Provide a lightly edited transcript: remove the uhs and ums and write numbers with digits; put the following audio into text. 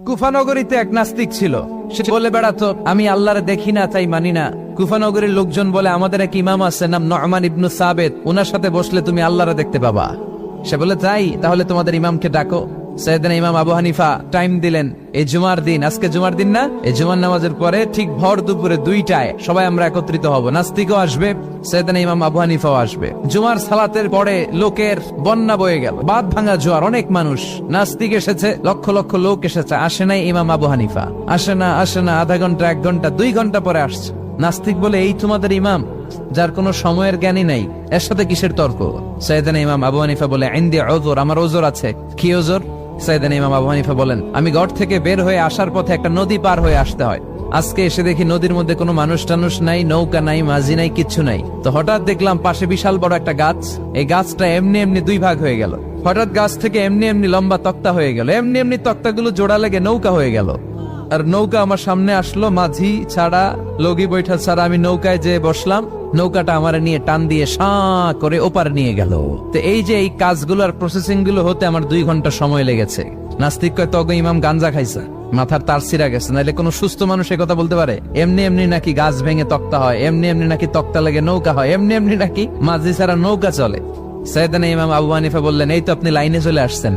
কুফানগরীতে এক নাস্তিক ছিল। সে বলে বেড়াতো, আমি আল্লাহরে দেখি না তাই মানি না। কুফানগরীর লোকজন বলে, আমাদের এক ইমাম আছে নাম নু'মান ইবনে সাবিত, ওনার সাথে বসলে তুমি আল্লাহরে দেখতে পাবা। সে বলে, তাই তাহলে তোমাদের ইমামকে ডাকো। সাইয়েদনা ইমাম আবু হানিফা টাইম দিলেন, এই জুমার দিন, আজকে জুমার দিন না, এই জুমার নামাজের পরে ঠিক ভর দুপুরে 2টায় সবাই আমরা একত্রিত হব। নাস্তিকও আসবে, সাইয়েদনা ইমাম আবু হানিফাও আসবে। জুমার সালাতের পরে লোকের বন্যা বয়ে গেল, বাঁধ ভাঙা জোয়ার, অনেক মানুষ। নাস্তিক এসেছে, লক্ষ লক্ষ লোক এসেছে, আসে নাই ইমাম আবু হানিফা। আসে না আধা ঘন্টা, 1 ঘন্টা, 2 ঘন্টা পরে আসছে। নাস্তিক বলে, এই তোমাদের ইমাম যার কোনো সময়ের জ্ঞানই নাই, এর সাথে কিসের তর্ক? সাইয়েদনা ইমাম আবু হানিফা বলে, ইনদি উযর, আমার ওজর আছে। কি ওজর? সাইয়েদনা ইমাম আবু হানিফা বলেন, আমি ঘর থেকে বের হয়ে আসার পথে একটা নদী পার হয়ে আসতে হয়। আজকে এসে দেখি নদীর মধ্যে কোনো মানুষ টানুষ নাই, নৌকা নাই, মাঝি নাই, কিচ্ছু নাই। তো হঠাৎ দেখলাম পাশে বিশাল বড় একটা গাছ। এই গাছটা এমনি এমনি 2 ভাগ হয়ে গেল। হঠাৎ গাছ থেকে এমনি এমনি লম্বা তক্তা হয়ে গেল। এমনি এমনি তক্তাগুলো জোড়া লেগে নৌকা হয়ে গেল। আর নৌকা আমার সামনে আসলো, মাঝি ছাড়া, লগি বৈঠা ছাড়া। আমি নৌকায় যেয়ে বসলাম, নৌকাটা আমার নিয়ে টান দিয়ে সাঁ করে ওপার নিয়ে গেল। তো এই যে এই কাজগুলো আর প্রসেসিং গুলো হতে আমার 2 ঘন্টা সময় লেগেছে। নাস্তিক কয়, তবে ইমাম গাঞ্জা খাইছে, মাথার তার ছিঁড়া গেছে, নাহলে কোনো সুস্থ মানুষ এ কথা বলতে পারে? এমনি এমনি নাকি গাছ ভেঙে তক্তা হয়, এমনি এমনি নাকি তক্তা লেগে নৌকা হয়, এমনি এমনি নাকি মাঝি ছাড়া নৌকা চলে? সাইয়েদনা ইমাম আবু হানিফা বললেন, এই তো আপনি লাইনে চলে আসছেন।